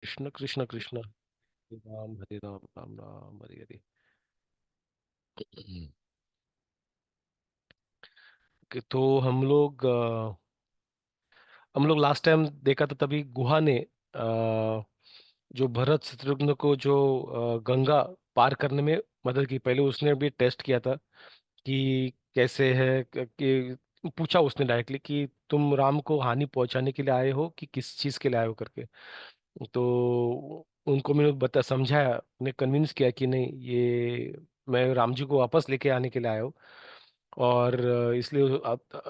कृष्ण कृष्ण कृष्ण, हरे राम राम राम हरे हरे। तो हम लोग लास्ट टाइम देखा था, तभी गुहा ने जो भरत शत्रुघ्न को जो गंगा पार करने में मदद की। पहले उसने भी टेस्ट किया था कि कैसे है, कि पूछा उसने डायरेक्टली कि तुम राम को हानि पहुंचाने के लिए आए हो कि किस चीज के लिए आए हो करके। तो उनको मैंने समझाया, उन्हें कन्विंस किया कि नहीं, ये मैं राम जी को वापस लेके आने के लिए आया हूँ। और इसलिए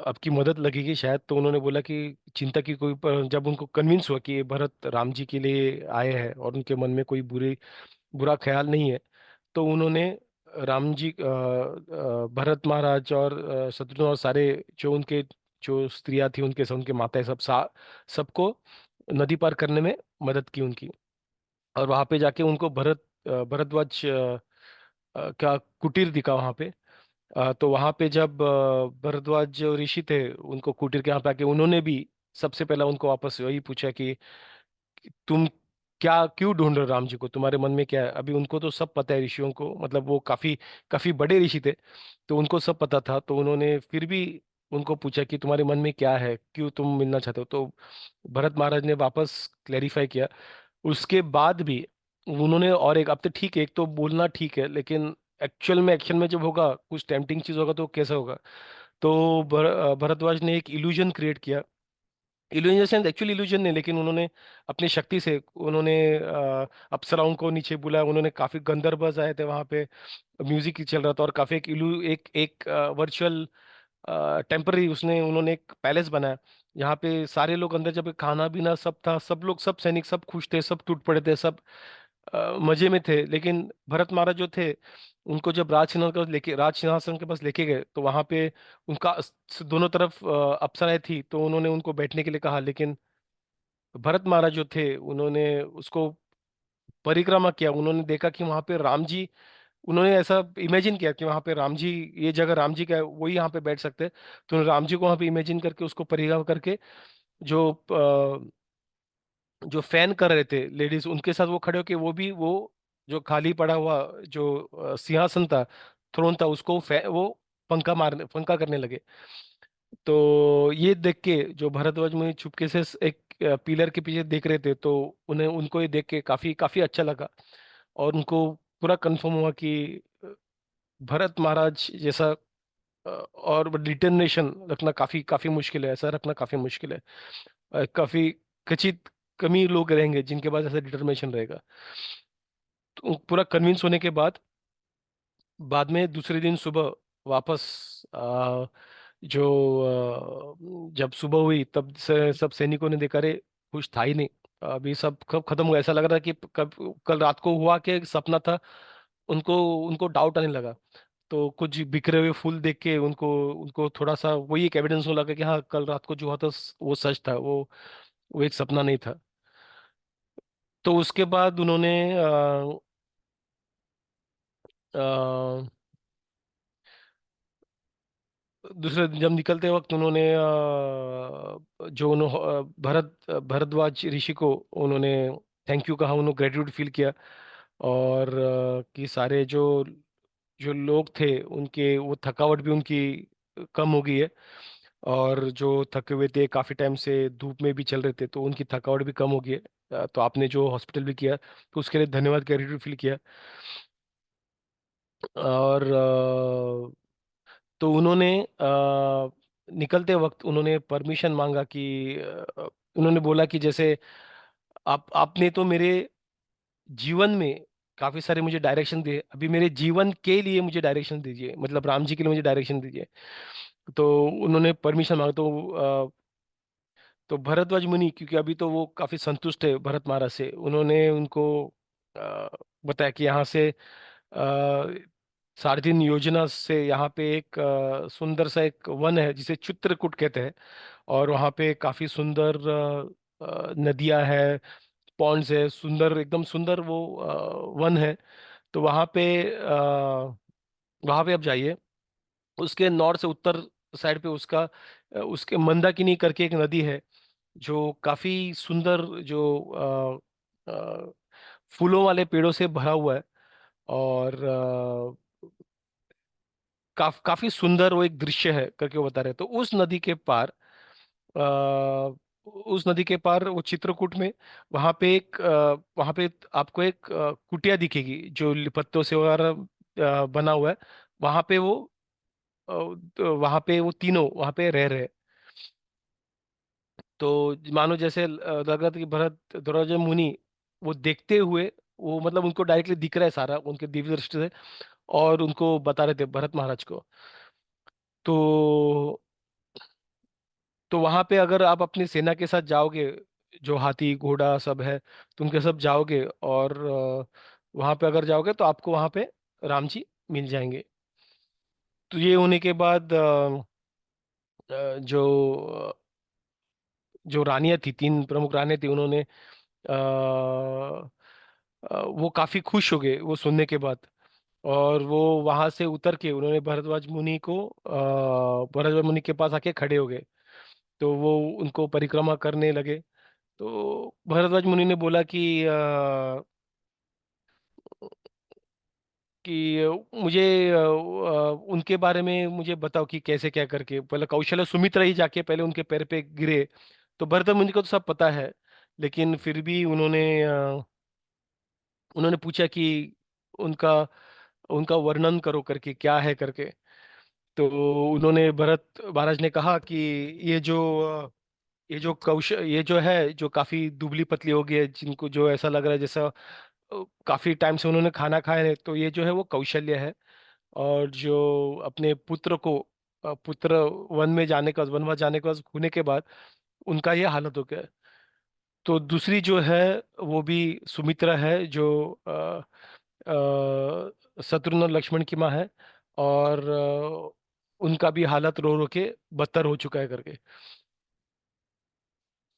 अब की मदद लगेगी शायद। तो उन्होंने बोला कि चिंता की कोई, पर जब उनको कन्विंस हुआ कि ये भरत राम जी के लिए आए हैं और उनके मन में कोई बुरा ख्याल नहीं है, तो उन्होंने राम जी, भरत महाराज और शत्रुघ्न और सारे जो उनके जो स्त्रियां थी, उनके माताएं, सबको नदी पार करने में मदद की उनकी। और वहां पे जाके उनको भरद्वाज का कुटीर दिखा वहां पे। तो वहां पे जब भरद्वाज जो ऋषि थे, उनको कुटीर के यहाँ पे आके उन्होंने भी सबसे पहला उनको वापस वही पूछा कि तुम क्या क्यों ढूंढ रहे हो राम जी को, तुम्हारे मन में क्या है। अभी उनको तो सब पता है ऋषियों को, मतलब वो काफी काफी बड़े ऋषि थे, तो उनको सब पता था। तो उन्होंने फिर भी उनको पूछा कि तुम्हारे मन में क्या है, क्यों तुम मिलना चाहते हो। तो भरत महाराज ने वापस क्लेरिफाई किया। उसके बाद भी उन्होंने, और एक, अब तो ठीक है, एक तो बोलना ठीक है, लेकिन एक्चुअल में एक्शन में जब होगा कुछ टेम्पटिंग चीज होगा तो कैसा होगा। तो भरद्वाज ने एक इल्यूजन क्रिएट किया। इल्यूजन एक्चुअली इल्यूजन नहीं, लेकिन उन्होंने अपनी शक्ति से उन्होंने अप्सराओं को नीचे बुलाया। उन्होंने काफी गंधर्व आए थे वहां पे, म्यूजिक चल रहा था, और काफी एक इलू एक एक वर्चुअल टेम्पररी उसने उन्होंने एक पैलेस बनाया। यहाँ पे सारे लोग अंदर, जब खाना पीना सब था, सब लोग, सब सैनिक सब खुश थे, सब टूट पड़े थे, सब मजे में थे। लेकिन भरत महाराज जो थे, उनको जब राज सिंहासन के पास लेके गए, तो वहां पे उनका दोनों तरफ अप्सराएं थी, तो उन्होंने उनको बैठने के लिए कहा। लेकिन भरत महाराज जो थे, उन्होंने उसको परिक्रमा किया। उन्होंने देखा कि वहां पे राम जी, उन्होंने ऐसा इमेजिन किया कि वहां पे राम जी, ये जगह राम जी का है, वही यहाँ पे बैठ सकते हैं। तो उन्होंने राम जी को वहां पे इमेजिन करके उसको परिक्रमा करके, जो जो फैन कर रहे थे लेडीज, उनके साथ वो खड़े होके, वो जो खाली पड़ा हुआ जो सिंहासन था, थ्रोन था, उसको वो पंखा करने लगे। तो ये देख के जो भरद्वाज मुनि चुपके से एक पिलर के पीछे देख रहे थे, तो उन्हें उनको ये देख के काफी काफी अच्छा लगा। और उनको पूरा कंफर्म हुआ कि भरत महाराज जैसा और डिटर्मिनेशन रखना काफी काफी मुश्किल है, ऐसा रखना काफी मुश्किल है। काफी खचित कम ही लोग रहेंगे जिनके पास ऐसा डिटर्मिनेशन रहेगा। तो पूरा कन्विंस होने के बाद में दूसरे दिन सुबह वापस, जो जब सुबह हुई, तब से सब सैनिकों ने देखा, रे कुछ था ही नहीं, अभी सब कब खत्म हुआ। ऐसा लग रहा कि कब कल रात को हुआ कि सपना था। उनको उनको डाउट आने लगा। तो कुछ बिखरे हुए फूल देख के उनको उनको थोड़ा सा वही एक एविडेंस होने लगा कि हाँ, कल रात को जो हुआ था वो सच था, वो एक सपना नहीं था। तो उसके बाद उन्होंने अ, दूसरे दिन जब निकलते वक्त उन्होंने जो भरद्वाज ऋषि को उन्होंने थैंक यू कहा, उन्होंने ग्रेटिट्यूड फील किया। और कि सारे जो जो लोग थे उनके, वो थकावट भी उनकी कम हो गई है। और जो थके हुए थे, काफी टाइम से धूप में भी चल रहे थे, तो उनकी थकावट भी कम हो गई है। तो आपने जो हॉस्पिटल भी किया, तो उसके लिए धन्यवाद, ग्रेटिट्यूड फील किया। और तो उन्होंने निकलते वक्त उन्होंने परमिशन मांगा कि उन्होंने बोला कि जैसे आपने तो मेरे जीवन में काफी सारे मुझे डायरेक्शन दिए, अभी मेरे जीवन के लिए मुझे डायरेक्शन दीजिए, मतलब राम जी के लिए मुझे डायरेक्शन दीजिए। तो उन्होंने परमिशन मांगा। तो भरद्वाज मुनि, क्योंकि अभी तो वो काफी संतुष्ट है भरत महाराज से, उन्होंने उनको अ, बताया कि यहाँ से साढ़े 3 योजना से यहाँ पे एक सुंदर सा एक वन है जिसे चित्रकूट कहते हैं। और वहाँ पे काफी सुंदर नदियां है, पॉन्ड्स है, सुंदर, एकदम सुंदर वो वन है। तो वहाँ पे आप जाइए। उसके नॉर्थ से उत्तर साइड पे उसके मंदाकिनी करके एक नदी है, जो काफी सुंदर, जो फूलों वाले पेड़ों से भरा हुआ है। और काफी सुंदर वो एक दृश्य है करके वो बता रहे हैं। तो उस नदी के पार, उस नदी के पार वो चित्रकूट में, वहां पे आपको एक कुटिया दिखेगी जो पत्तों से वगैरह बना हुआ है। वहां पे वो तो वहां पे वो तीनों वहां पे रह रहे हैं। तो मानो जैसे लग रहा था कि भरत द्वारा मुनि वो देखते हुए, वो मतलब उनको डायरेक्टली दिख रहा है सारा उनके दिव्य दृष्टि से, और उनको बता रहे थे भरत महाराज को। तो वहां पे अगर आप अपनी सेना के साथ जाओगे, जो हाथी घोड़ा सब है, तुम के सब जाओगे, और वहां पे अगर जाओगे तो आपको वहां पे राम जी मिल जाएंगे। तो ये होने के बाद जो जो रानियां थी, तीन प्रमुख रानियां थी, उन्होंने वो काफी खुश हो गए वो सुनने के बाद। और वो वहां से उतर के उन्होंने भरद्वाज मुनि के पास आके खड़े हो गए। तो वो उनको परिक्रमा करने लगे। तो भरद्वाज मुनि ने बोला कि मुझे उनके बारे में मुझे बताओ कि कैसे क्या करके। पहले कौशल्य सुमित्रा ही जाके पहले उनके पैर पे गिरे। तो भरद्वाज मुनि को तो सब पता है, लेकिन फिर भी उन्होंने पूछा कि उनका उनका वर्णन करो करके, क्या है करके। तो उन्होंने भरत महाराज ने कहा कि ये जो ये जो है, जो काफी दुबली पतली हो गई है, जिनको जो ऐसा लग रहा है जैसा काफी टाइम से उन्होंने खाना खाया है, तो ये जो है वो कौशल्य है। और जो अपने पुत्र को पुत्र वनवास जाने के बाद होने के बाद उनका ये हालत हो गया है। तो दूसरी जो है वो भी सुमित्रा है, जो शत्रुघ्न और लक्ष्मण की माँ है। और उनका भी हालत रो रो के बदतर हो चुका है करके।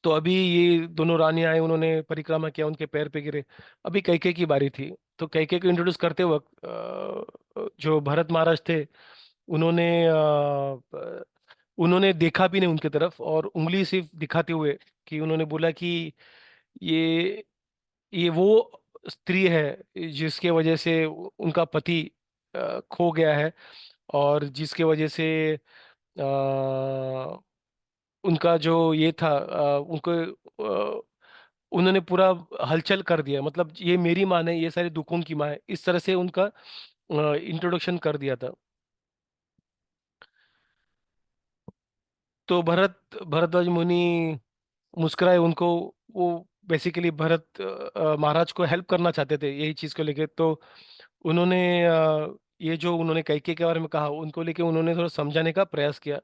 तो अभी ये दोनों रानियां आई, उन्होंने परिक्रमा किया, उनके पैर पे गिरे। अभी कैकेयी की बारी थी। तो कैकेयी को इंट्रोड्यूस करते वक्त जो भरत महाराज थे, उन्होंने उन्होंने देखा भी नहीं उनकी तरफ, और उंगली सिर्फ दिखाते हुए कि उन्होंने बोला कि ये ये वो स्त्री है जिसके वजह से उनका पति खो गया है, और जिसके वजह से उनका जो ये था, उनको उन्होंने पूरा हलचल कर दिया, मतलब ये मेरी माँ नहीं, ये सारे दुखों की माँ है, इस तरह से उनका इंट्रोडक्शन कर दिया था। तो भरद्वाज मुनि मुस्कुराए उनको। वो बेसिकली भरत महाराज को हेल्प करना चाहते थे यही चीज को लेके। तो उन्होंने ये जो उन्होंने कैकेयी के बारे में कहा, उनको लेके उन्होंने थोड़ा समझाने का प्रयास किया।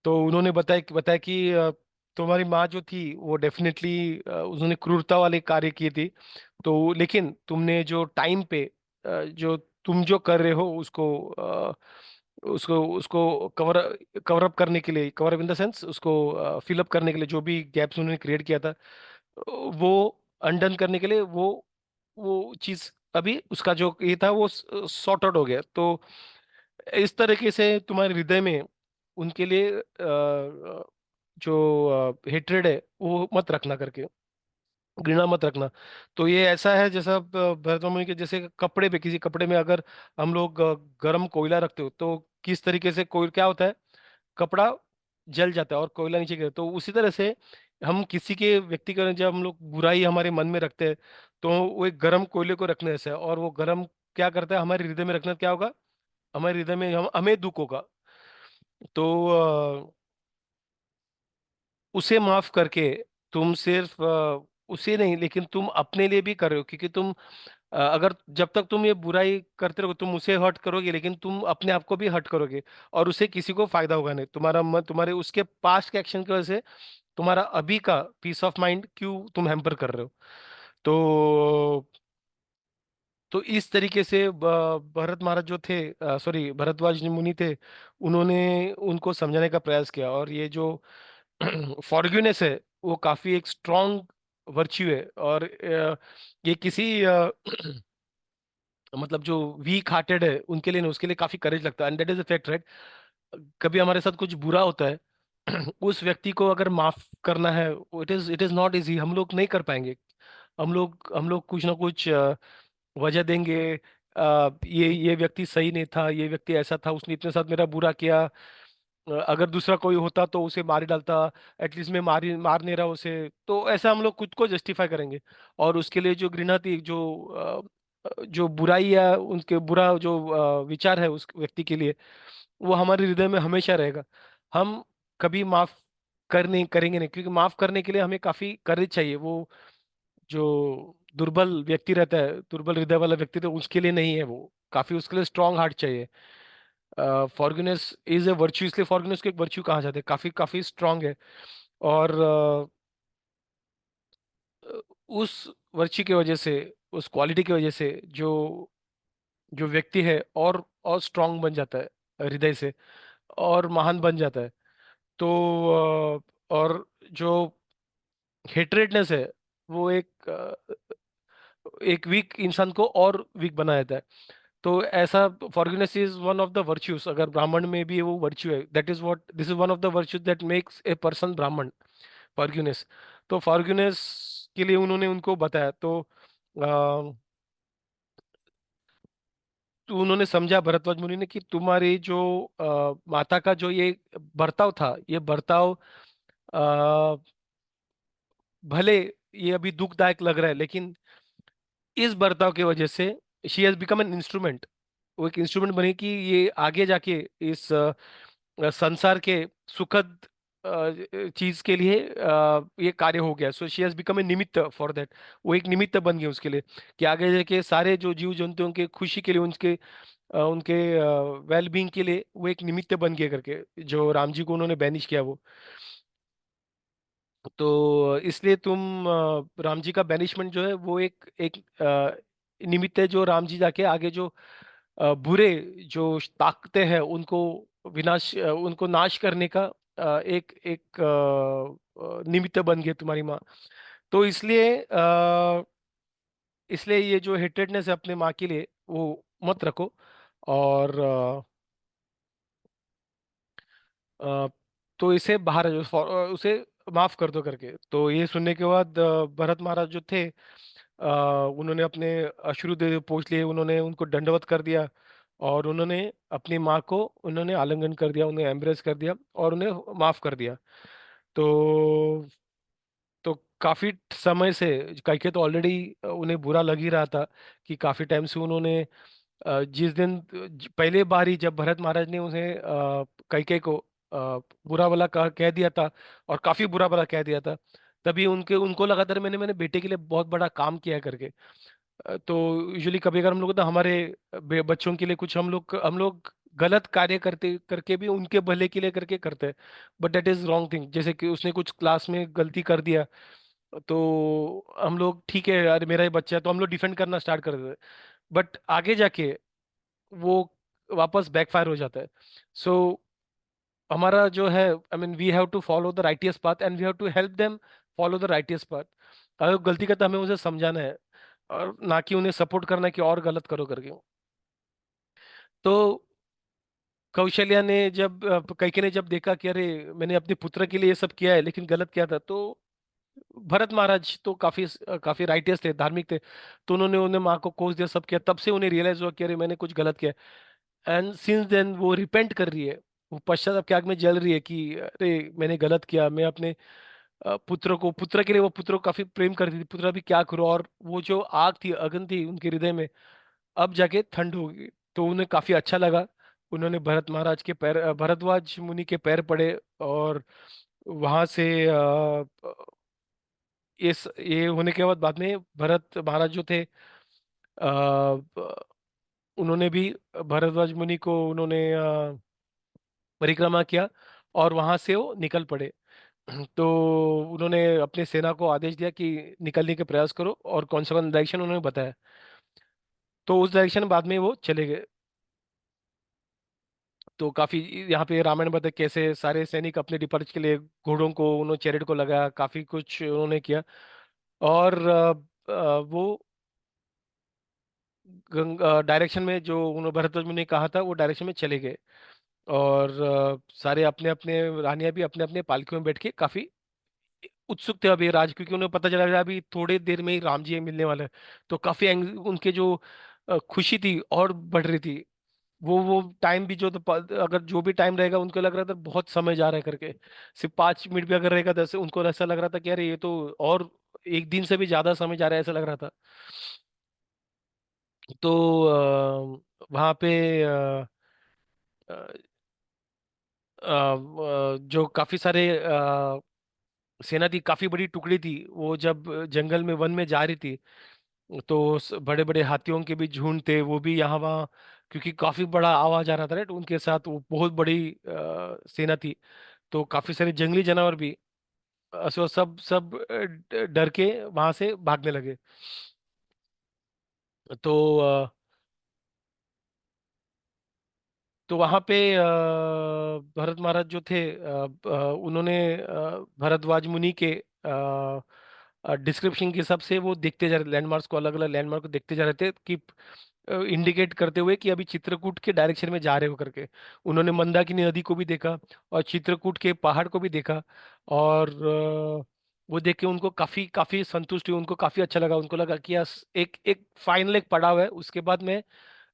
तो उन्होंने बताया कि तुम्हारी माँ जो थी वो डेफिनेटली उन्होंने क्रूरता वाले कार्य किए थे। तो लेकिन तुमने जो टाइम पे जो तुम जो कर रहे हो उसको उसको उसको कवर अप करने के लिए, cover up in the sense उसको फिल अप करने के लिए, जो भी गैप्स उन्होंने क्रिएट किया था वो अनडन करने के लिए, वो चीज अभी उसका जो ये था वो सॉर्ट आउट हो गया। तो इस तरीके से तुम्हारे हृदय में उनके लिए जो हेट्रेड है वो मत रखना करके, घृणा मत रखना। तो ये ऐसा है जैसा भरत मुनि के जैसे कपड़े पे, किसी कपड़े में अगर हम लोग गर्म कोयला रखते हो तो किस तरीके से कोई क्या होता है, कपड़ा जल जाता है और कोयला नीचे गिरता है। तो उसी तरह से हम किसी के व्यक्ति का जब हम लोग बुराई हमारे मन में रखते हैं, तो वो एक गर्म कोयले को रखने जैसा है। और वो गर्म क्या करता है, हमारे हृदय में रखना क्या होगा, हमारे हृदय में हमें दुख होगा। तो उसे माफ करके तुम सिर्फ उसे नहीं, लेकिन तुम अपने लिए भी कर रहे हो, क्योंकि तुम अगर जब तक तुम ये बुराई करते रहोगे तुम उसे हर्ट करोगे, लेकिन तुम अपने आप को भी हर्ट करोगे, और उससे किसी को फायदा होगा नहीं। तुम्हारा मन तुम्हारे उसके पास्ट के एक्शन की वजह से तुम्हारा अभी का पीस ऑफ माइंड क्यों तुम हैम्पर कर रहे हो। तो इस तरीके से भरत महाराज जो थे, सॉरी भरद्वाज मुनि थे, उन्होंने उनको समझाने का प्रयास किया। और ये जो फॉरगिवनेस है वो काफी एक स्ट्रॉन्ग वर्च्यू है। और ये किसी मतलब जो वीक हार्टेड है उनके लिए नहीं, उसके लिए काफी करेज लगता है, and that is a fact, right. कभी हमारे साथ कुछ बुरा होता है उस व्यक्ति को अगर माफ करना है, इट इज नॉट इजी, हम लोग नहीं कर पाएंगे। हम लोग कुछ ना कुछ वजह देंगे। ये व्यक्ति सही नहीं था, ये व्यक्ति ऐसा था, उसने इतने साथ मेरा बुरा किया। अगर दूसरा कोई होता तो उसे मार ही डालता, एटलीस्ट मैं मार नहीं रहा उसे। तो ऐसा हम लोग खुद को जस्टिफाई करेंगे। और उसके लिए जो घृणा थी, जो बुराई या उनके बुरा जो विचार है उस व्यक्ति के लिए, वो हमारे हृदय में हमेशा रहेगा। हम कभी माफ करने करेंगे नहीं, क्योंकि माफ करने के लिए हमें काफी करेज चाहिए। वो जो दुर्बल व्यक्ति रहता है, दुर्बल हृदय वाला व्यक्ति, तो उसके लिए नहीं है वो, काफी उसके लिए स्ट्रांग हार्ट चाहिए। फॉरगिवनेस इज ए वर्च्यू, इसलिए फॉरगिवनेस को एक वर्च्यू कहा जाता है, काफी काफी स्ट्रांग है। और उस वर्च्यू की वजह से, उस क्वालिटी की वजह से जो जो व्यक्ति है और स्ट्रांग बन जाता है हृदय से, और महान बन जाता है। तो और जो हेट्रेडनेस है, वो एक वीक इंसान को और वीक बना देता है। तो ऐसा forgiveness is one of the virtues, अगर ब्राह्मण में भी वो वर्च्यू है, that is what this is one of the virtues that makes a person ब्राह्मण, फॉरगिवनेस। तो फॉरगिवनेस के लिए उन्होंने उनको बताया। तो उन्होंने समझा, भरद्वाज मुनि ने, कि तुम्हारी जो माता का जो ये बर्ताव था, ये बर्ताव अ, भले ये अभी दुखदायक लग रहा है, लेकिन इस बर्ताव की वजह से she has become an instrument. वो एक इंस्ट्रूमेंट बनी कि ये आगे जाके इस संसार के सुखद चीज के लिए ये कार्य हो गया। So she has become a निमित्त फॉर दैट। वो एक निमित्त बन गई उसके लिए, कि आगे जाके सारे जो जीव जंतुओं के खुशी के लिए, उनके वेल बीइंग के लिए वो एक निमित्त बन गया करके, जो राम जी को उन्होंने बैनिश किया वो। तो इसलिए तुम राम जी का बैनिशमेंट जो है वो एक एक निमित्त है, जो राम जी जाके आगे जो बुरे जो ताकतें हैं उनको उनको नाश करने का एक एक निमित्त बन गई तुम्हारी माँ। तो इसलिए ये जो हेटेडनेस है अपने माँ के लिए, वो मत रखो। और अ, तो इसे बाहर उसे माफ कर दो करके। तो ये सुनने के बाद भरत महाराज जो थे, उन्होंने अपने अश्रुदेव पोंछ लिए, उन्होंने उनको दंडवत कर दिया। और उन्होंने अपनी माँ को उन्होंने आलिंगन कर दिया, उन्हें एम्ब्रेस कर दिया, और उन्हें माफ कर दिया। तो तो काफी समय से कैके तो ऑलरेडी उन्हें बुरा लग ही रहा था, कि काफी टाइम से उन्होंने जिस दिन पहले बार ही जब भरत महाराज ने उन्हें कैके को बुरा भला कह दिया था, और काफी बुरा भला कह दिया था, तभी उनके उनको लगा था मैंने मैंने बेटे के लिए बहुत बड़ा काम किया है करके। तो यूजुअली कभी अगर हम लोग तो हमारे बच्चों के लिए कुछ हम लोग गलत कार्य करते करके भी उनके भले के लिए करके करते हैं। But that is wrong thing. जैसे कि उसने कुछ क्लास में गलती कर दिया, तो हम लोग ठीक है यार मेरा ही बच्चा है, तो हम लोग डिफेंड करना स्टार्ट कर देते हैं। बट आगे जाके वो वापस बैकफायर हो जाता है। सो हमारा जो है, I mean we have to follow the righteous path, and we have to help them follow the righteous path. अगर वो गलती करता है, हमें उसे समझाना है, और ना कि उन्हें सपोर्ट करना है कि और गलत करो करके। तो कौशल्या ने जब कैके ने जब देखा कि अरे मैंने अपने पुत्र के लिए ये सब किया है लेकिन गलत किया था, तो भरत महाराज तो काफी काफी राइटियस थे, धार्मिक थे। तो उन्होंने उन्हें माँ को कोस दिया, सब किया, तब से उन्हें रियलाइज हुआ कि अरे मैंने कुछ गलत किया। एंड सिंस देन वो रिपेंट कर रही है, वो पश्चाताप की आग में जल रही है कि अरे मैंने गलत किया। मैं अपने पुत्र के लिए, वो पुत्र को काफी प्रेम करती थी, पुत्र भी क्या करो। और वो जो आग थी, अगन थी उनके हृदय में, अब जाके ठंड होगी। तो उन्हें काफी अच्छा लगा। उन्होंने भरत महाराज के पैर, भरद्वाज मुनि के पैर पड़े। और वहां से ये होने के बाद में भरत महाराज जो थे, उन्होंने भी भरद्वाज मुनि को उन्होंने परिक्रमा किया, और वहां से वो निकल पड़े। तो उन्होंने अपने सेना को आदेश दिया कि निकलने के प्रयास करो, और कौन सा कौन डायरेक्शन उन्होंने बताया। तो उस डायरेक्शन बाद में वो चले गए। तो काफी यहाँ पे रामायण बताया कैसे सारे सैनिक अपने डिपार्च के लिए घोड़ों को, उन्होंने चैरेट को लगाया, काफी कुछ उन्होंने किया। और वो डायरेक्शन में जो उन्होंने भरद्वाज मुनि ने कहा था, वो डायरेक्शन में चले गए। और सारे अपने अपने रानियां भी अपने अपने पालकियों में बैठ के काफी उत्सुक थे अभी राज, क्योंकि उन्हें पता चला था अभी थोड़ी देर में ही राम जी मिलने वाले हैं। तो काफी उनके जो खुशी थी और बढ़ रही थी। वो टाइम भी जो तो अगर जो भी टाइम रहेगा उनको लग रहा था बहुत समय जा रहा है करके। सिर्फ 5 मिनट भी अगर रहेगा, 10, उनको ऐसा लग रहा था कि अरे ये तो और एक दिन से भी ज्यादा समय जा रहा है, ऐसा लग रहा था। तो वहाँ पे जो काफी सारे सेना थी, काफी बड़ी टुकड़ी थी, वो जब जंगल में वन में जा रही थी, तो बड़े बड़े हाथियों के भी झुंड थे, वो भी यहाँ वहाँ, क्योंकि काफी बड़ा आवाज आ रहा था राइट उनके साथ, वो बहुत बड़ी सेना थी। तो काफी सारे जंगली जानवर भी सो सब सब डर के वहां से भागने लगे। तो वहां पे भरत महाराज जो थे, उन्होंने भरद्वाज मुनि के डिस्क्रिप्शन के हिसाब से वो देखते जा रहे लैंडमार्क्स को, अलग अलग लैंडमार्क को देखते जा रहे थे कि इंडिकेट करते हुए कि अभी चित्रकूट के डायरेक्शन में जा रहे हो करके। उन्होंने मंदाकिनी नदी को भी देखा और चित्रकूट के पहाड़ को भी देखा। और वो देख के उनको काफी काफी संतुष्ट हुई, उनको काफी अच्छा लगा, उनको लगा कि यस एक एक फाइनल एक पड़ाव है, उसके बाद मैं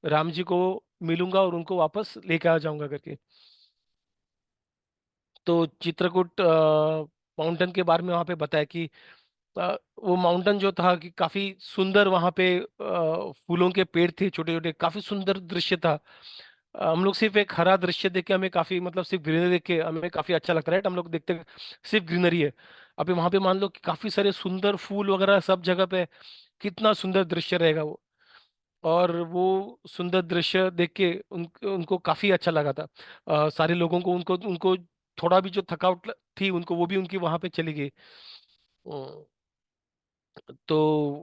राम जी को मिलूंगा और उनको वापस लेके आ जाऊंगा करके। तो चित्रकूट माउंटेन के बारे में वहां पे बताया कि वो माउंटेन जो था कि काफी सुंदर, वहां पे फूलों के पेड़ थे छोटे छोटे, काफी सुंदर दृश्य था। हम लोग सिर्फ एक हरा दृश्य देख के हमें काफी, मतलब सिर्फ ग्रीनरी देख के हमें काफी अच्छा लगता है right? हम लोग देखते हैं सिर्फ ग्रीनरी है। अभी वहां पे मान लो कि काफी सारे सुंदर फूल वगैरह सब जगह पे, कितना सुंदर दृश्य रहेगा वो। और वो सुंदर दृश्य देख के उनको काफी अच्छा लगा था। सारे लोगों को, उनको उनको थोड़ा भी जो थकावट थी उनको, वो भी उनकी वहां पे चली गई। तो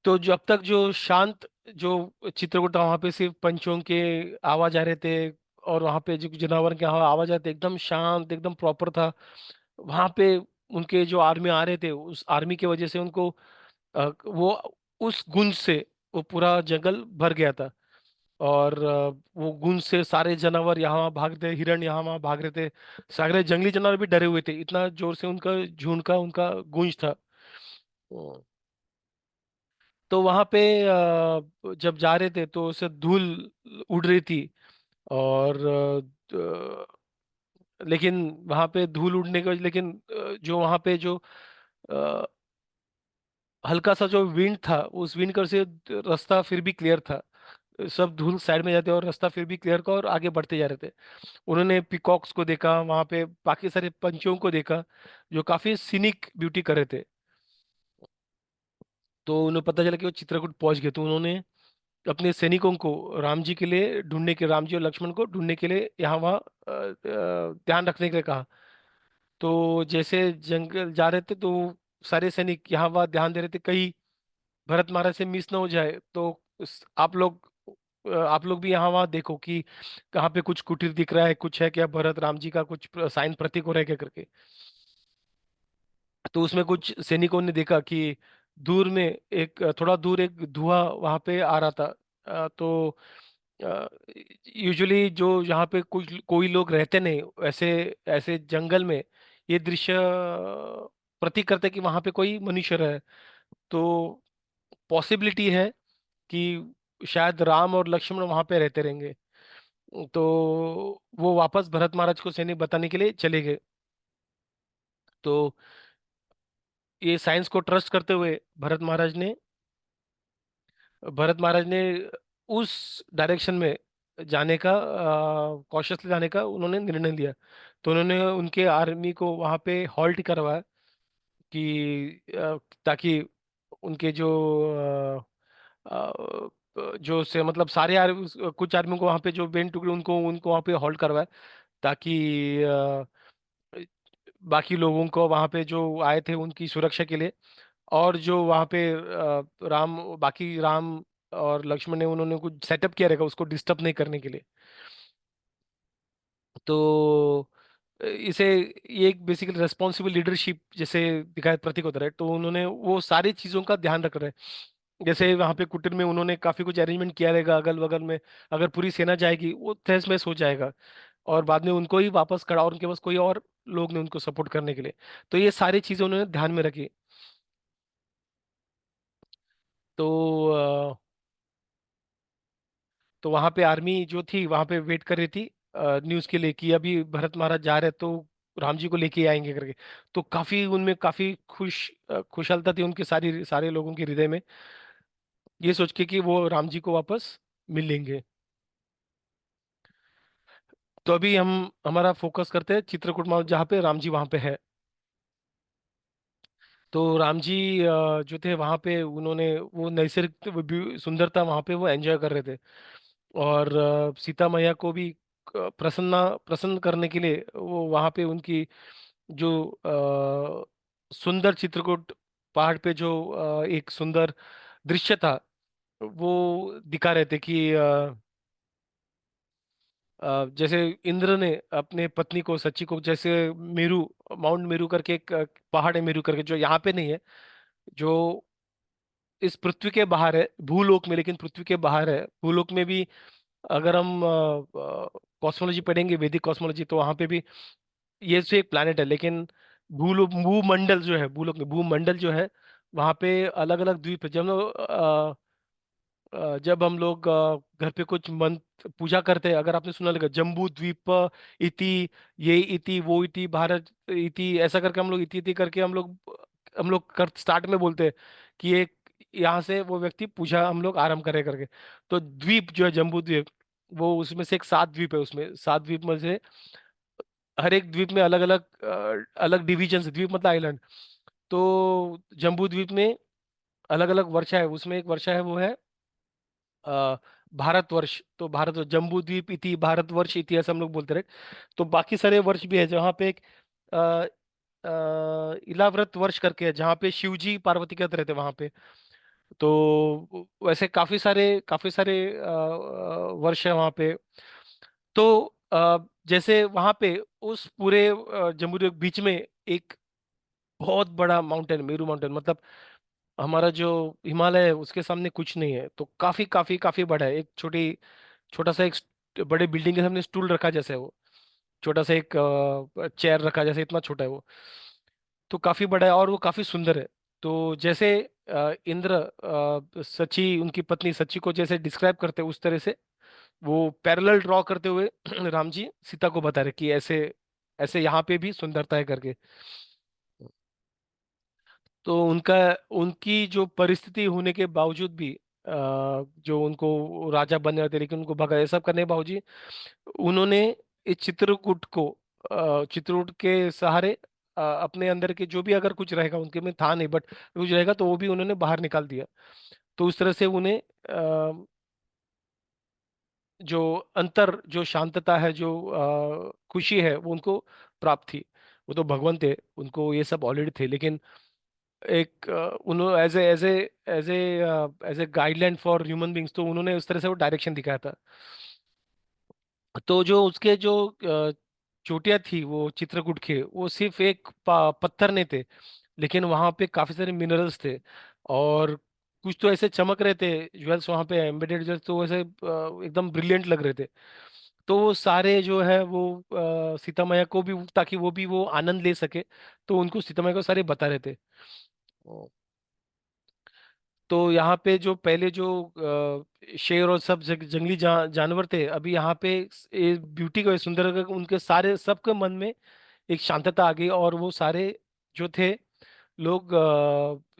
जो अब तक जो शांत जो चित्रकूट था, वहां पे सिर्फ पंछियों के आवाज आ रहे थे, और वहां पे जो जानवर के आवाज आते, एकदम शांत एकदम प्रॉपर था। वहां पे उनके जो आर्मी आ रहे थे, उस आर्मी की वजह से उनको वो उस गूंज से वो पूरा जंगल भर गया था। और वो गूंज से सारे जानवर यहाँ वहाँ भाग रहे, हिरण यहाँ वहाँ भाग रहे थे, सारे जंगली जानवर भी डरे हुए थे, इतना जोर से उनका झुंड का उनका गूंज था। तो वहां पे जब जा रहे थे तो उससे धूल उड़ रही थी। और लेकिन वहां पे धूल उड़ने के लेकिन जो वहां पे जो अ, हल्का सा जो विंड था, उस विंड कर से रास्ता फिर भी क्लियर था। सब धूल साइड में जाते और रास्ता फिर भी क्लियर का, और आगे बढ़ते जा रहे थे। उन्होंने पिकॉक्स को देखा, वहां पे बाकी सारे पंछियों को देखा जो काफी सीनिक ब्यूटी कर रहे थे। तो उन्हें पता चला कि वो चित्रकूट पहुंच गए। तो उन्होंने अपने सैनिकों को राम जी के लिए ढूंढने के, राम जी और लक्ष्मण को ढूंढने के लिए यहाँ वहाँ ध्यान रखने के लिए कहा। तो जैसे जंगल जा रहे थे तो सारे सैनिक यहाँ वहाँ ध्यान दे रहे थे, कहीं भरत महाराज से मिस ना हो जाए। तो आप लोग भी यहाँ वहाँ देखो कि कहाँ पे कुछ कुटीर दिख रहा है, कुछ है क्या, भरत राम जी का कुछ साइन प्रतीक हो रहा है क्या करके। तो उसमें कुछ सैनिकों ने देखा कि दूर में एक थोड़ा दूर एक धुआं वहां पे आ रहा था। तो यूजुअली जो यहाँ पे कुछ कोई लोग रहते नहीं, ऐसे ऐसे जंगल में ये दृश्य प्रतीक करते कि वहां पे कोई मनुष्य रहे। तो पॉसिबिलिटी है कि शायद राम और लक्ष्मण वहां पे रहते रहेंगे। तो वो वापस भरत महाराज को सैनिक बताने के लिए चले गए। तो ये साइंस को ट्रस्ट करते हुए भरत महाराज ने उस डायरेक्शन में जाने का, कॉशियसली जाने का उन्होंने निर्णय लिया। तो उन्होंने उनके आर्मी को वहां पे हॉल्ट करवाया कि ताकि उनके जो जो से मतलब सारे आर्मी, कुछ आर्मी को वहां पे जो बेन टुकड़े, उनको उनको वहां पे हॉल्ट करवाया, ताकि बाकी लोगों को वहां पे जो आए थे उनकी सुरक्षा के लिए। और जो वहां पे राम और लक्ष्मण ने उन्होंने कुछ सेटअप किया रहेगा उसको डिस्टर्ब नहीं करने के लिए। तो इसे ये एक बेसिकली रेस्पॉन्सिबल लीडरशिप जैसे दिखाया प्रतीक होता है। तो उन्होंने वो सारी चीजों का ध्यान रख रहे हैं। जैसे वहां पे कुटीर में उन्होंने काफी कुछ अरेंजमेंट किया रहेगा अगल बगल में, अगर पूरी सेना जाएगी वो तहस महस हो जाएगा। और बाद में उनको ही वापस करा, और उनके पास कोई और लोग ने उनको सपोर्ट करने के लिए। तो ये सारी चीजें उन्होंने ध्यान में रखी। तो तो वहां पे आर्मी जो थी वहां पे वेट कर रही थी न्यूज के लिए कि अभी भरत महाराज जा रहे हैं, तो राम जी को लेके आएंगे करके। तो काफी उनमें काफी खुशहालता थी उनके सारी सारे लोगों के हृदय में, ये सोच के कि वो राम जी को वापस मिल लेंगे। तो अभी हम हमारा फोकस करते हैं चित्रकूट में, जहाँ पे राम जी वहां पे है। तो राम जी जो थे वहां पे, उन्होंने वो नैसर्गिक सुंदरता वहां पे वो एंजॉय कर रहे थे। और सीता मैया को भी प्रसन्न करने के लिए वो वहां पे उनकी जो सुंदर चित्रकूट पहाड़ पे जो एक सुंदर दृश्य था, वो दिखा रहे थे कि जैसे इंद्र ने अपने पत्नी को सच्ची को, जैसे मेरू, माउंट मेरू करके एक पहाड़ है मेरू करके, जो यहाँ पे नहीं है, जो इस पृथ्वी के बाहर है भूलोक में, लेकिन पृथ्वी के बाहर है। भूलोक में भी अगर हम कॉस्मोलॉजी पढ़ेंगे, वैदिक कॉस्मोलॉजी, तो वहां पे भी ये जो एक प्लैनेट है, लेकिन भूमंडल जो है, भूलोक में भूमंडल जो है, वहां पे अलग अलग द्वीप है। जब हम लोग घर पे कुछ मंत्र पूजा करते हैं, अगर आपने सुना लगा जम्बू द्वीप इति, ये इति वो इति भारत इति, ऐसा करके हम लोग इति इति करके हम लोग कर स्टार्ट में बोलते हैं कि एक यहाँ से वो व्यक्ति पूजा हम लोग आरंभ करे करके। तो द्वीप जो है जम्बू द्वीप, वो उसमें से एक 7 द्वीप है, उसमें 7 द्वीप में से हर एक द्वीप में अलग अलग अलग डिविजन है, द्वीप मतलब आइलैंड। तो जम्बू द्वीप में अलग अलग वर्षा है, उसमें एक वर्षा है वो है अ, भारतवर्ष। तो भारत जम्बू द्वीप इति भारतवर्ष इति ऐसा हम लोग बोलते रहे। तो बाकी सारे वर्ष भी है, जहाँ पे एक अ, इलाव्रत वर्ष करके है, जहाँ पे शिव जी पार्वती के साथ रहते वहां पे। तो वैसे काफी सारे वर्ष है वहां पे। तो जैसे वहां पे उस पूरे जम्बू द्वीप बीच में एक बहुत बड़ा माउंटेन, मेरू माउंटेन, मतलब हमारा जो हिमालय है उसके सामने कुछ नहीं है। तो काफी काफी काफी बड़ा है। एक छोटा सा एक बड़े बिल्डिंग के सामने स्टूल रखा जैसे है वो, छोटा सा एक चेयर रखा जैसे, इतना छोटा है वो। तो काफी बड़ा है और वो काफी सुंदर है। तो जैसे इंद्र सची, उनकी पत्नी सची को जैसे डिस्क्राइब करते हैं, उस तरह से वो पैरेलल ड्रॉ करते हुए राम जी सीता को बता रहे कि ऐसे ऐसे यहाँ पे भी सुंदरता है करके। तो उनकी जो परिस्थिति होने के बावजूद भी जो उनको राजा बनने रहे थे, लेकिन उनको भगा, ये सब करने के बावजूद उन्होंने इस चित्रकूट को, चित्रकूट के सहारे अपने अंदर के जो भी अगर कुछ रहेगा उनके में था नहीं, बट कुछ रहेगा तो वो भी उन्होंने बाहर निकाल दिया। तो उस तरह से उन्हें जो अंतर, जो शांतता है, जो खुशी है, वो उनको प्राप्त थी। वो तो भगवान थे, उनको ये सब ऑलरेडी थे, लेकिन एक उन्होंने as a guideline for human beings, तो उन्होंने उस तरह से वो डायरेक्शन दिखाया था। तो जो उसके जो चोटियां थी वो चित्रकूट के, वो सिर्फ एक पत्थर नहीं थे, लेकिन वहां पे काफी सारे मिनरल्स थे। और कुछ तो ऐसे चमक रहे थे ज्वेल्स वहां पे, एम्बेडेड ज्वेल्स, तो वैसे एकदम ब्रिलियंट लग रहे थे। तो वो सारे जो है वो सीता मैया को भी, ताकि वो भी वो आनंद ले सके, तो उनको सीता मैया को सारे बता रहे थे। तो यहाँ पे जो पहले जो शेर और सब जंगली जानवर थे, अभी यहाँ पे ब्यूटी को, सुंदर उनके सारे सबके मन में एक शांतता आ गई, और वो सारे जो थे लोग,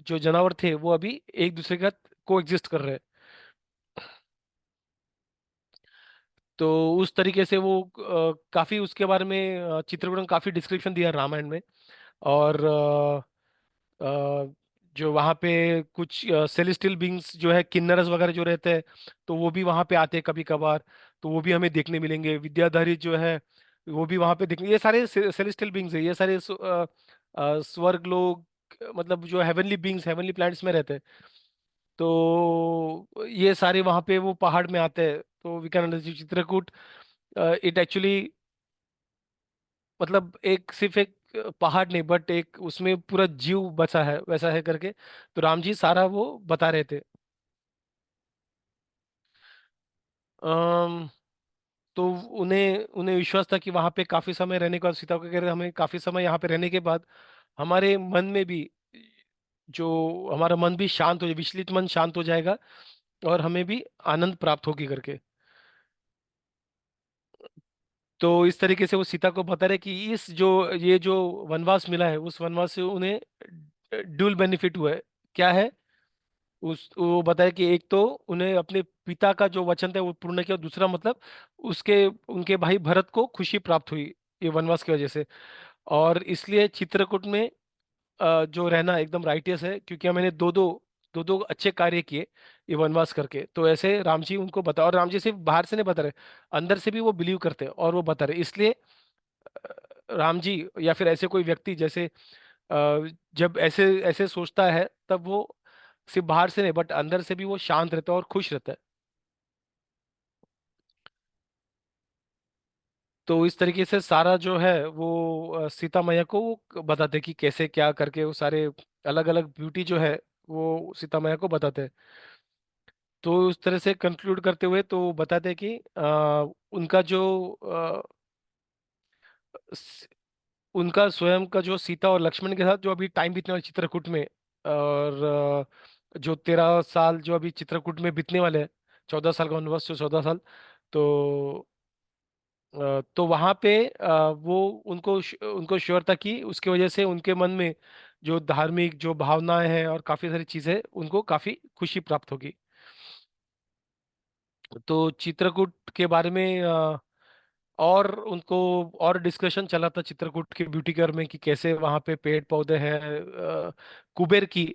जो जानवर थे, वो अभी एक दूसरे के साथ को एग्जिस्ट कर रहे हैं। तो उस तरीके से वो काफी उसके बारे में चित्रकूट में काफी डिस्क्रिप्शन दिया रामायण में। और अ, जो वहाँ पे कुछ सेलेस्टियल बींग्स जो है, किन्नरस वगैरह जो रहते हैं, तो वो भी वहाँ पे आते हैं कभी कभार। तो वो भी हमें देखने मिलेंगे। विद्याधरी जो है वो भी वहाँ पे देखने, ये सारे सेलेस्टियल बींग्स है, ये सारे स्वर्ग लोग, मतलब जो हेवनली बींग्स, हेवनली प्लैनेट्स में रहते हैं। तो ये सारे वहाँ पे वो पहाड़ में आते हैं। तो we can understand Chitrakoot, it actually, मतलब एक सिर्फ एक पहाड़ नहीं, बट एक उसमें पूरा जीव बसा है, वैसा है करके। तो राम जी सारा वो बता रहे थे। तो उन्हें उन्हें विश्वास था कि वहां पे काफी समय रहने के बाद, सीता को कह रहे हमें काफी समय यहाँ पे रहने के बाद हमारे मन में भी, जो हमारा मन भी शांत हो जाए, विचलित मन शांत हो जाएगा और हमें भी आनंद प्राप्त होगी करके। तो इस तरीके से वो सीता को बता रहे कि इस जो ये जो वनवास मिला है, उस वनवास से उन्हें ड्यूल बेनिफिट हुआ है। क्या है? उस वो बताया कि एक तो उन्हें अपने पिता का जो वचन था वो पूर्ण किया, दूसरा मतलब उसके उनके भाई भरत को खुशी प्राप्त हुई ये वनवास की वजह से। और इसलिए चित्रकूट में जो रहना एकदम राइटियस है, क्योंकि मैंने दो दो अच्छे कार्य किए ये वनवास करके। तो ऐसे राम जी उनको बता, और राम जी सिर्फ बाहर से नहीं बता रहे, अंदर से भी वो बिलीव करते हैं और वो बता रहे। इसलिए राम जी या फिर ऐसे कोई व्यक्ति जैसे जब ऐसे ऐसे सोचता है, तब वो सिर्फ बाहर से नहीं बट अंदर से भी वो शांत रहता है और खुश रहता है। तो इस तरीके से सारा जो है वो सीता मैया को वो बताते कि कैसे क्या करके वो सारे अलग अलग ब्यूटी जो है वो सीता मैया को बताते हैं। तो उस तरह से कंक्लूड करते हुए तो बताते हैं कि उनका जो स- उनका स्वयं का जो सीता और लक्ष्मण के साथ जो अभी टाइम बीतने वाला चित्रकूट में, और जो 13 साल जो अभी चित्रकूट में बीतने वाले हैं, 14 साल का वनवास, जो 14 साल, तो तो वहां पे वो उनको श्योर था कि उसकी वजह से उनके मन में जो धार्मिक जो भावनाएं हैं और काफी सारी चीजें, उनको काफी खुशी प्राप्त होगी। तो चित्रकूट के बारे में और उनको और डिस्कशन चला था चित्रकूट के ब्यूटी केयर में कि कैसे वहाँ पे पेड़ पौधे हैं, कुबेर की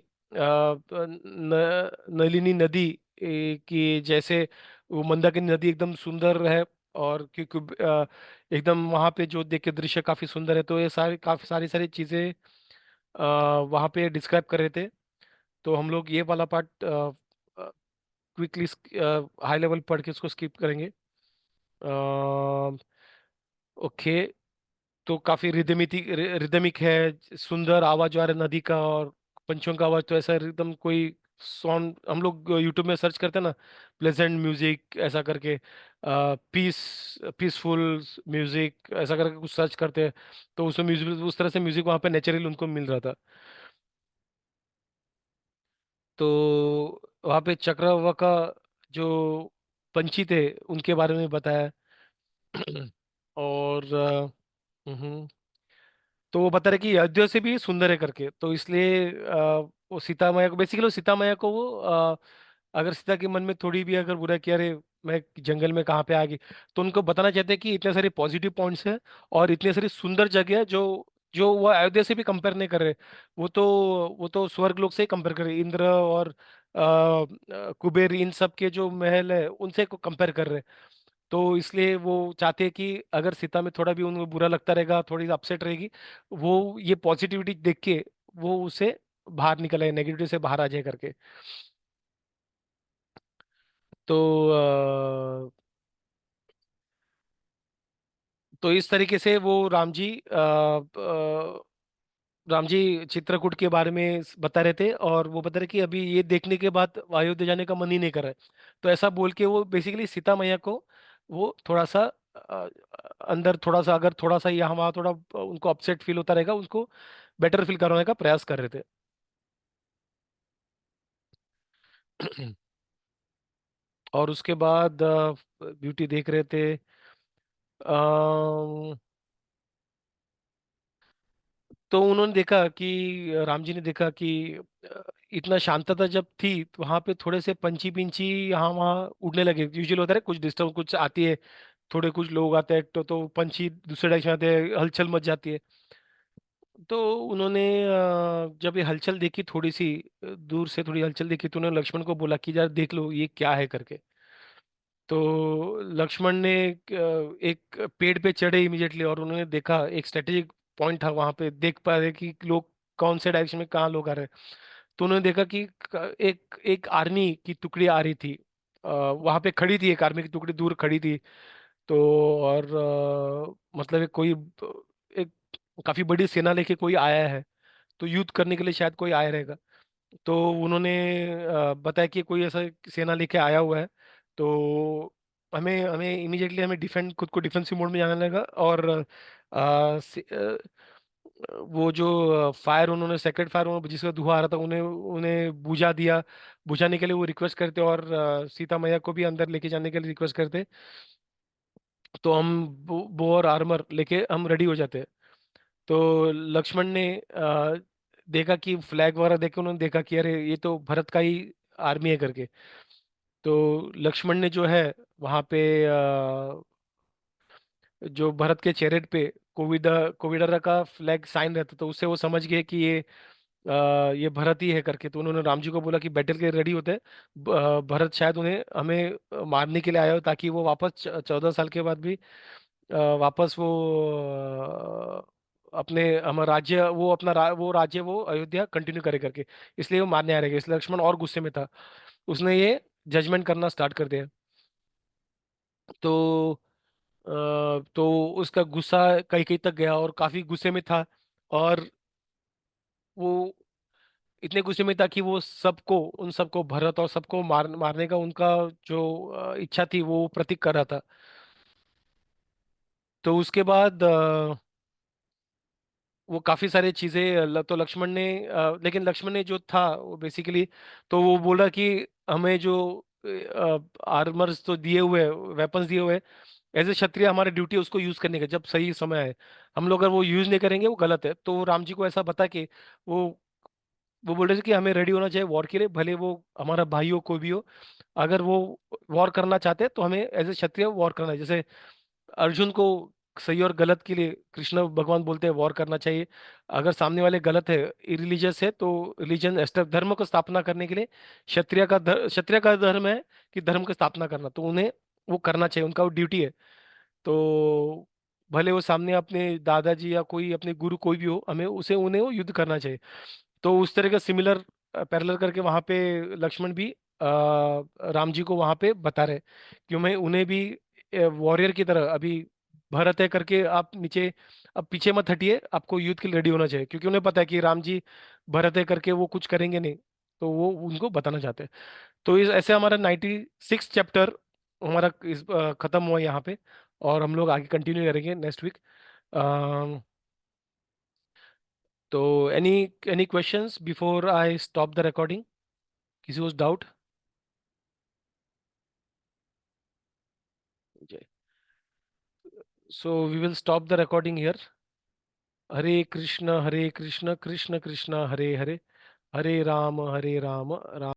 नलिनी नदी, की जैसे वो मंदाकिनी नदी एकदम सुंदर है। और क्योंकि एकदम वहाँ पे जो देख के दृश्य काफी सुंदर है, तो ये सारी काफी सारी चीजें वहाँ पे डिस्क्राइब कर रहे थे। तो हम लोग ये वाला पार्ट क्विकली हाई लेवल पढ़ के उसको स्किप करेंगे। ओके। तो काफी रिदमिक है, सुंदर आवाज आ रहा है नदी का और पंछियों का आवाज, तो ऐसा एकदम कोई साउंड हम लोग यूट्यूब में सर्च करते हैं ना, प्लेजेंट म्यूजिक ऐसा करके, पीस पीसफुल म्यूजिक ऐसा करके कुछ सर्च करते हैं, तो उसमें म्यूजिक उस तरह से म्यूजिक वहाँ पे नेचुरली उनको मिल रहा था। तो वहाँ पे चक्रवाका का जो पंछी थे उनके बारे में बताया। और हम्म, तो वो बता रहे कि अयोध्या से भी सुंदर है करके, तो इसलिए वो सीता मैया को बेसिकली, सीता मैया को वो अगर सीता के मन में थोड़ी भी अगर बुरा किया, अरे मैं जंगल में कहाँ पे आ गई, तो उनको बताना चाहते हैं कि इतने सारे पॉजिटिव पॉइंट्स हैं और इतने सारी सुंदर जगह है जो जो वो अयोध्या से भी कंपेयर नहीं कर रहे। वो तो स्वर्ग लोक से ही कंपेयर कर रहे, इंद्र और कुबेर इन सब के जो महल है उनसे को कंपेयर कर रहे। तो इसलिए वो चाहते हैं कि अगर सीता में थोड़ा भी उनको बुरा लगता रहेगा, थोड़ी अपसेट रहेगी, वो ये पॉजिटिविटी देख के वो उसे बाहर निकल आए, नेगेटिव से बाहर आ जाए करके। तो तो इस तरीके से वो राम जी चित्रकूट के बारे में बता रहे थे, और वो बता रहे कि अभी ये देखने के बाद अयोध्या जाने का मन ही नहीं कर रहा है। तो ऐसा बोल के वो बेसिकली सीता मैया को वो थोड़ा सा अंदर थोड़ा सा, अगर थोड़ा सा यहाँ वहाँ थोड़ा उनको अपसेट फील होता रहेगा, उनको बेटर फील करवाने का प्रयास कर रहे थे। और उसके बाद ब्यूटी देख रहे थे। तो उन्होंने देखा कि राम जी ने देखा कि इतना शांतता जब थी, तो वहां पे थोड़े से पंछी पिंछी यहाँ वहाँ उड़ने लगे। यूजुअल होता है कुछ डिस्टर्ब कुछ आती है, थोड़े कुछ लोग आते हैं तो पंछी दूसरे डायरेक्शन आते हैं, हलचल मच जाती है। तो उन्होंने जब ये हलचल देखी, थोड़ी सी दूर से थोड़ी हलचल देखी, तो उन्होंने लक्ष्मण को बोला कि यार देख लो ये क्या है करके। तो लक्ष्मण ने एक पेड़ पे चढ़े इमीडिएटली, और उन्होंने देखा एक स्ट्रेटेजिक पॉइंट था वहां पे, देख पा रहे कि लोग कौन से डायरेक्शन में कहाँ लोग आ रहे हैं। तो उन्होंने देखा कि एक एक आर्मी की टुकड़ी आ रही थी, वहां पे खड़ी थी, एक आर्मी की टुकड़ी दूर खड़ी थी। तो और मतलब एक काफी बड़ी सेना लेके कोई आया है, तो युद्ध करने के लिए शायद कोई आया रहेगा। तो उन्होंने बताया कि कोई ऐसा सेना लेके आया हुआ है। तो हमें हमें इमीडिएटली हमें डिफेंड, खुद को डिफेंसिव मोड में जाने लगा। और वो जो फायर उन्होंने, सेक्रेट फायर जिसका धुआं आ रहा था, उन्हें उन्हें बुझा दिया। बुझाने के लिए वो रिक्वेस्ट करते, और सीता मैया को भी अंदर लेके जाने के लिए रिक्वेस्ट करते। तो हम बो और आर्मर लेके हम रेडी हो जाते। तो लक्ष्मण ने देखा कि फ्लैग वगैरह देख के उन्होंने देखा कि अरे ये तो भरत का ही आर्मी है करके। तो लक्ष्मण ने जो है वहां पे जो भरत के चेहरे पे कोविड कोविडरा का फ्लैग साइन रहता, तो उससे वो समझ गए कि ये भरत ही है करके। तो उन्होंने राम जी को बोला कि बैटल के रेडी होते हैं। भरत शायद उन्हें हमें मारने के लिए आया हो, ताकि वो वापस 14 साल के बाद भी वापस वो अपने हमारा राज्य, वो अपना वो राज्य वो अयोध्या कंटिन्यू करे करके। इसलिए वो मारने आ रहे, इसलिए लक्ष्मण और गुस्से में था। उसने ये जजमेंट करना स्टार्ट कर दिया। तो तो उसका गुस्सा कहीं कहीं तक गया और काफी गुस्से में था। और वो इतने गुस्से में था कि वो सबको, उन सबको, भरत और सबको मारने का उनका जो इच्छा थी वो प्रतीक कर रहा था। तो उसके बाद वो काफी सारी चीजें तो लक्ष्मण ने लेकिन लक्ष्मण ने जो था वो बेसिकली, तो वो बोला कि हमें जो आर्मर्स तो दिए हुए, वेपन्स दिए हुए, एज ए क्षत्रिय हमारी ड्यूटी है उसको यूज करने का जब सही समय आए। हम लोग अगर वो यूज नहीं करेंगे वो गलत है। तो राम जी को ऐसा बता कि वो वो बोल रहे थे कि हमें रेडी होना चाहिए वॉर के लिए, भले वो हमारा भाई हो कोई भी हो। अगर वो वॉर करना चाहते हैं तो हमें एज ए क्षत्रिय वॉर करना है। जैसे अर्जुन को सही और गलत के लिए कृष्ण भगवान बोलते हैं वॉर करना चाहिए। अगर सामने वाले गलत है, इरिलीजियस है, तो रिलीजन, धर्म को स्थापना करने के लिए क्षत्रिय का धर्म है कि धर्म की स्थापना करना, तो उन्हें वो करना चाहिए, उनका वो ड्यूटी है। तो भले वो सामने अपने दादाजी या कोई अपने गुरु कोई भी हो, हमें उसे उन्हें वो युद्ध करना चाहिए। तो उस तरह का सिमिलर पैरेलल करके वहां पे लक्ष्मण भी राम जी को वहां पे बता रहे कि मैं उन्हें भी वॉरियर की तरह, अभी भरत है करके आप नीचे, अब पीछे मत हटिए, आपको युद्ध के लिए रेडी होना चाहिए, क्योंकि उन्हें पता है कि राम जी भरत है करके वो कुछ करेंगे नहीं। तो वो उनको बताना चाहते हैं। तो इस ऐसे हमारा 96 चैप्टर हमारा खत्म हुआ यहाँ पे। और हम लोग आगे कंटिन्यू करेंगे नेक्स्ट वीक। तो any any questions before I stop the recording? किसी को doubt? So we will stop the recording here. Hare Krishna Krishna Krishna Hare Hare, Hare Ram Ram